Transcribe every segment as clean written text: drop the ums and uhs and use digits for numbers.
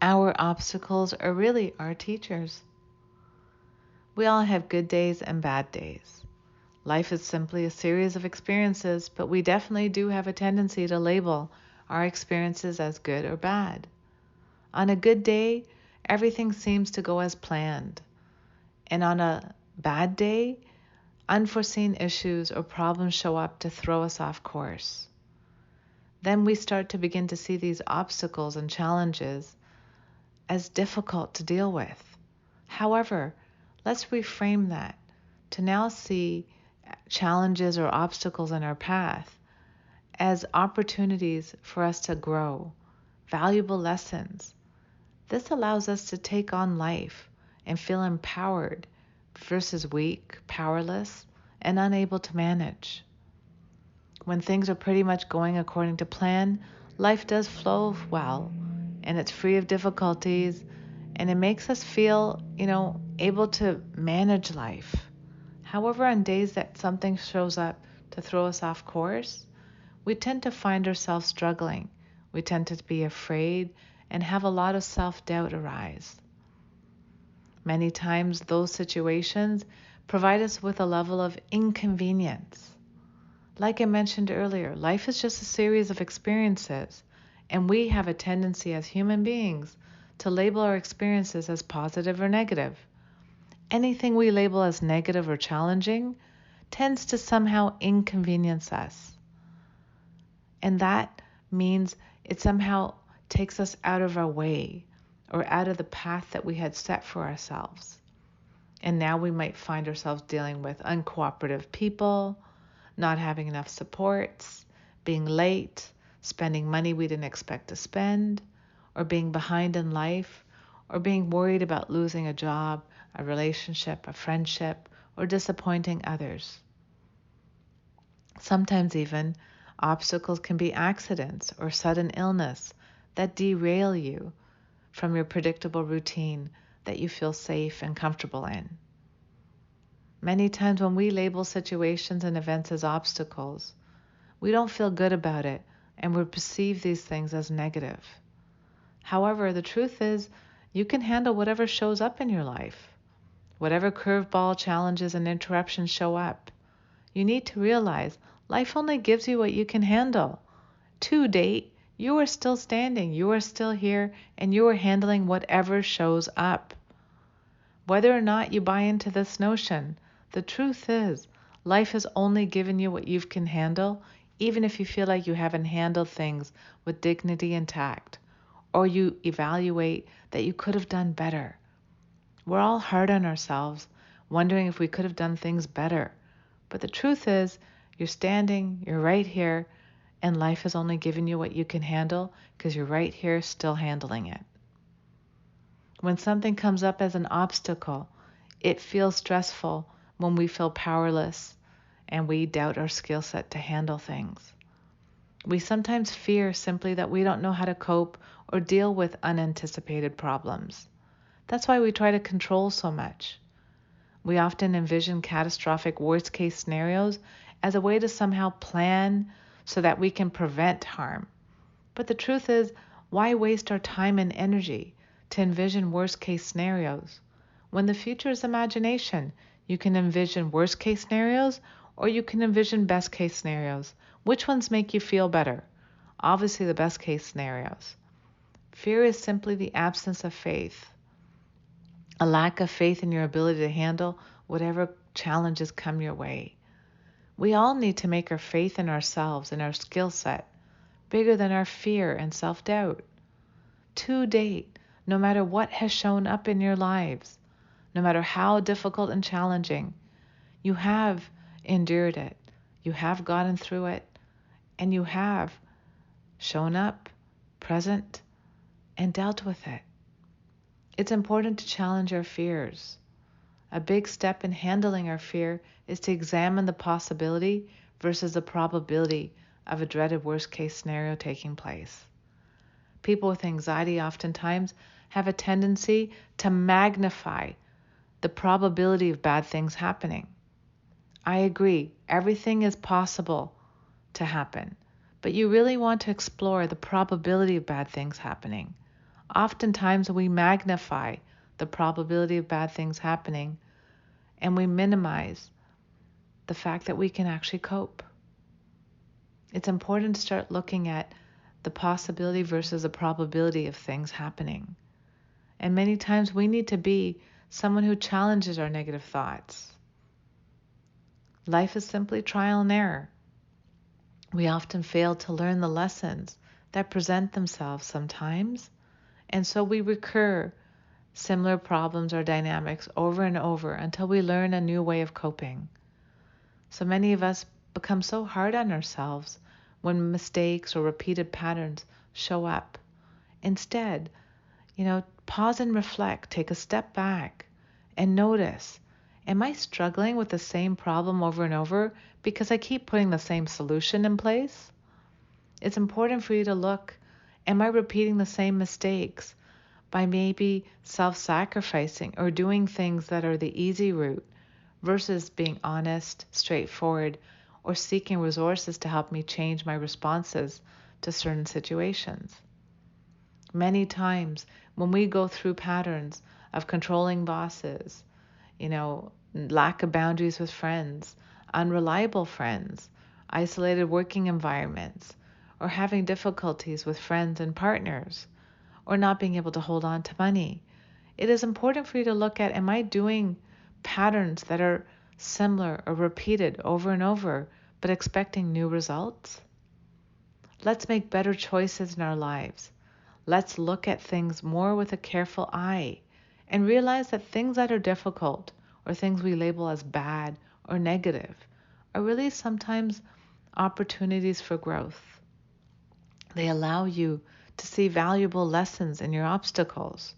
Our obstacles are really our teachers. We all have good days and bad days. Life is simply a series of experiences, but we definitely do have a tendency to label our experiences as good or bad. On a good day, everything seems to go as planned. And on a bad day, unforeseen issues or problems show up to throw us off course. Then we start to begin to see these obstacles and challenges as difficult to deal with. However, let's reframe that to now see challenges or obstacles in our path as opportunities for us to grow, valuable lessons. This allows us to take on life and feel empowered versus weak, powerless, and unable to manage. When things are pretty much going according to plan, life does flow well and it's free of difficulties and it makes us feel, able to manage life. However, on days that something shows up to throw us off course, we tend to find ourselves struggling. We tend to be afraid and have a lot of self-doubt arise. Many times those situations provide us with a level of inconvenience. Like I mentioned earlier, life is just a series of experiences, and we have a tendency as human beings to label our experiences as positive or negative. Anything we label as negative or challenging tends to somehow inconvenience us. And that means it somehow takes us out of our way or out of the path that we had set for ourselves. And now we might find ourselves dealing with uncooperative people, not having enough supports, being late, spending money we didn't expect to spend, or being behind in life, or being worried about losing a job, a relationship, a friendship, or disappointing others. Sometimes even obstacles can be accidents or sudden illness that derail you from your predictable routine that you feel safe and comfortable in. Many times when we label situations and events as obstacles, we don't feel good about it and we perceive these things as negative. However, the truth is you can handle whatever shows up in your life. Whatever curveball challenges and interruptions show up, you need to realize life only gives you what you can handle. To date, you are still standing, you are still here, and you are handling whatever shows up. Whether or not you buy into this notion, the truth is life has only given you what you can handle, even if you feel like you haven't handled things with dignity and tact, or you evaluate that you could have done better. We're all hard on ourselves, wondering if we could have done things better. But the truth is, you're standing, you're right here, and life has only given you what you can handle because you're right here still handling it. When something comes up as an obstacle, it feels stressful when we feel powerless and we doubt our skill set to handle things. We sometimes fear simply that we don't know how to cope or deal with unanticipated problems. That's why we try to control so much. We often envision catastrophic worst-case scenarios as a way to somehow plan so that we can prevent harm. But the truth is, why waste our time and energy to envision worst-case scenarios? When the future is imagination, you can envision worst-case scenarios or you can envision best-case scenarios. Which ones make you feel better? Obviously, the best-case scenarios. Fear is simply the absence of faith, a lack of faith in your ability to handle whatever challenges come your way. We all need to make our faith in ourselves and our skill set bigger than our fear and self-doubt. To date, no matter what has shown up in your lives, no matter how difficult and challenging, you have endured it, you have gotten through it, and you have shown up, present, and dealt with it. It's important to challenge our fears. A big step in handling our fear is to examine the possibility versus the probability of a dreaded worst-case scenario taking place. People with anxiety oftentimes have a tendency to magnify the probability of bad things happening. I agree, everything is possible to happen, but you really want to explore the probability of bad things happening. Oftentimes we magnify the probability of bad things happening, and we minimize the fact that we can actually cope. It's important to start looking at the possibility versus the probability of things happening. And many times we need to be someone who challenges our negative thoughts. Life is simply trial and error. We often fail to learn the lessons that present themselves sometimes, and so we recur similar problems or dynamics over and over until we learn a new way of coping. So many of us become so hard on ourselves when mistakes or repeated patterns show up. Instead, pause and reflect, take a step back and notice, am I struggling with the same problem over and over because I keep putting the same solution in place? It's important for you to look, am I repeating the same mistakes by maybe self-sacrificing or doing things that are the easy route versus being honest, straightforward, or seeking resources to help me change my responses to certain situations. Many times when we go through patterns of controlling bosses, lack of boundaries with friends, unreliable friends, isolated working environments, or having difficulties with friends and partners, or not being able to hold on to money, it is important for you to look at, am I doing patterns that are similar or repeated over and over, but expecting new results? Let's make better choices in our lives. Let's look at things more with a careful eye and realize that things that are difficult or things we label as bad or negative are really sometimes opportunities for growth. They allow you to see valuable lessons in your obstacles,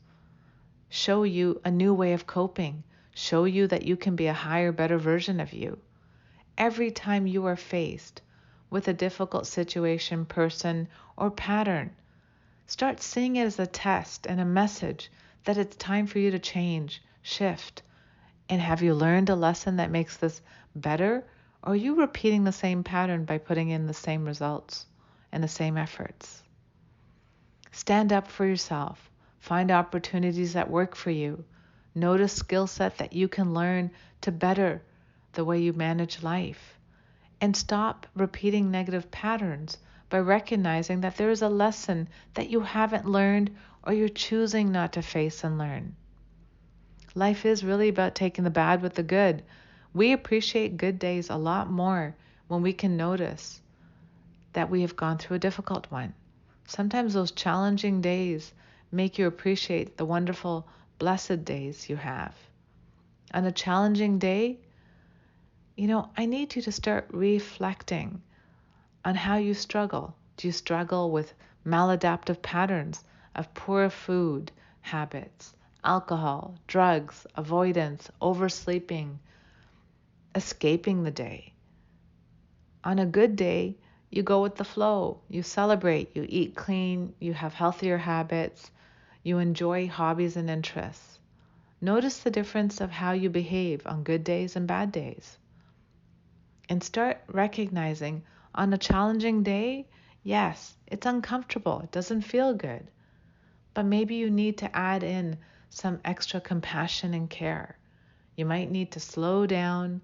show you a new way of coping, show you that you can be a higher, better version of you. Every time you are faced with a difficult situation, person, or pattern, start seeing it as a test and a message that it's time for you to change, shift. And have you learned a lesson that makes this better? Or are you repeating the same pattern by putting in the same results and the same efforts? Stand up for yourself. Find opportunities that work for you. Notice skill set that you can learn to better the way you manage life. And stop repeating negative patterns by recognizing that there is a lesson that you haven't learned or you're choosing not to face and learn. Life is really about taking the bad with the good. We appreciate good days a lot more when we can notice that we have gone through a difficult one. Sometimes those challenging days make you appreciate the wonderful, blessed days you have. On a challenging day, I need you to start reflecting on how you struggle. Do you struggle with maladaptive patterns of poor food habits, alcohol, drugs, avoidance, oversleeping, escaping the day? On a good day, you go with the flow. You celebrate, you eat clean, you have healthier habits, you enjoy hobbies and interests. Notice the difference of how you behave on good days and bad days. And start recognizing on a challenging day, yes, it's uncomfortable. It doesn't feel good. But maybe you need to add in some extra compassion and care. You might need to slow down,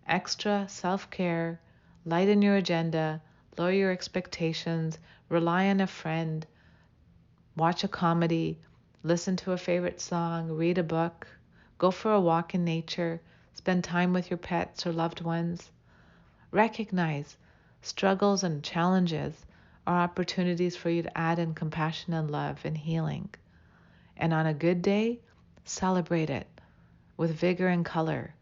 extra self-care, lighten your agenda, lower your expectations, rely on a friend, watch a comedy, listen to a favorite song, read a book, go for a walk in nature, spend time with your pets or loved ones. Recognize struggles and challenges are opportunities for you to add in compassion and love and healing. And on a good day, celebrate it with vigor and color.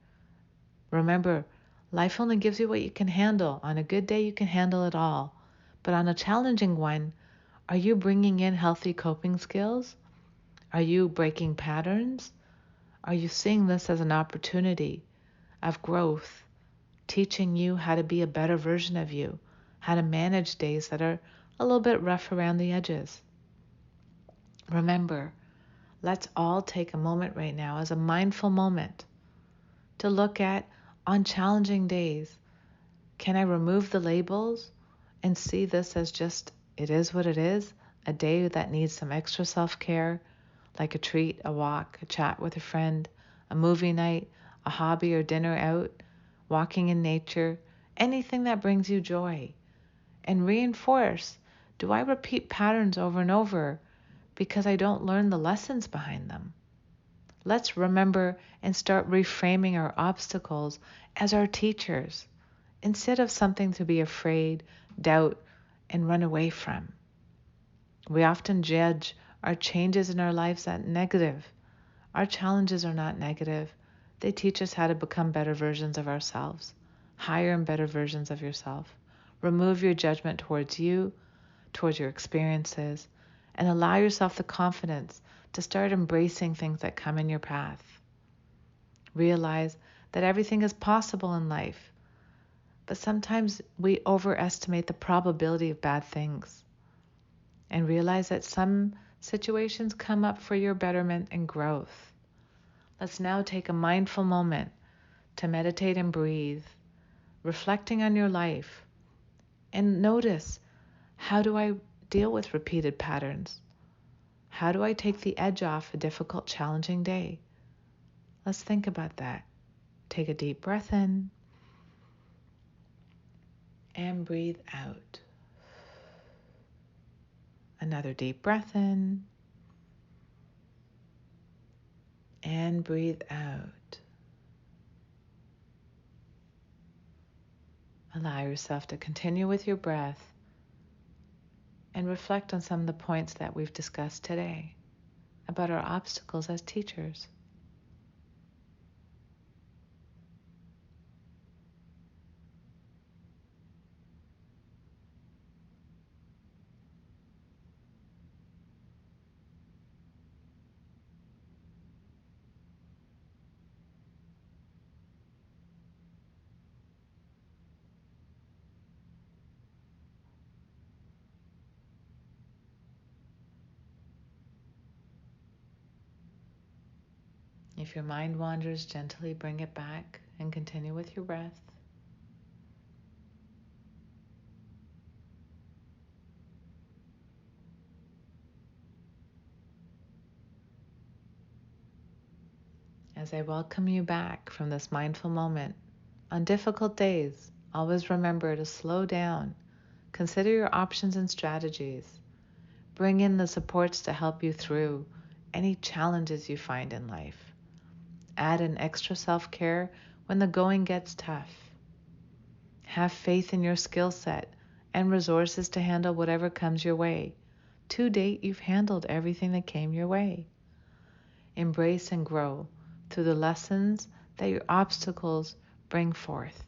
Remember, life only gives you what you can handle. On a good day, you can handle it all. But on a challenging one, are you bringing in healthy coping skills? Are you breaking patterns? Are you seeing this as an opportunity of growth, teaching you how to be a better version of you, how to manage days that are a little bit rough around the edges? Remember, let's all take a moment right now as a mindful moment to look at, on challenging days, can I remove the labels and see this as just, it is what it is? a day that needs some extra self-care, like a treat, a walk, a chat with a friend, a movie night, a hobby or dinner out, walking in nature, anything that brings you joy. And reinforce, do I repeat patterns over and over because I don't learn the lessons behind them? Let's remember and start reframing our obstacles as our teachers instead of something to be afraid, doubt, and run away from. We often judge our changes in our lives as negative. Our challenges are not negative. They teach us how to become better versions of ourselves, higher and better versions of yourself. Remove your judgment towards you, towards your experiences, and allow yourself the confidence to start embracing things that come in your path. Realize that everything is possible in life, but sometimes we overestimate the probability of bad things. And realize that some situations come up for your betterment and growth. Let's now take a mindful moment to meditate and breathe, reflecting on your life, and notice, how do I deal with repeated patterns? How do I take the edge off a difficult, challenging day? Let's think about that. Take a deep breath in and breathe out. Another deep breath in and breathe out. Allow yourself to continue with your breath and reflect on some of the points that we've discussed today about our obstacles as teachers. If your mind wanders, gently bring it back and continue with your breath. As I welcome you back from this mindful moment, on difficult days, always remember to slow down, consider your options and strategies, bring in the supports to help you through any challenges you find in life. Add an extra self-care when the going gets tough. Have faith in your skill set and resources to handle whatever comes your way. To date, you've handled everything that came your way. Embrace and grow through the lessons that your obstacles bring forth.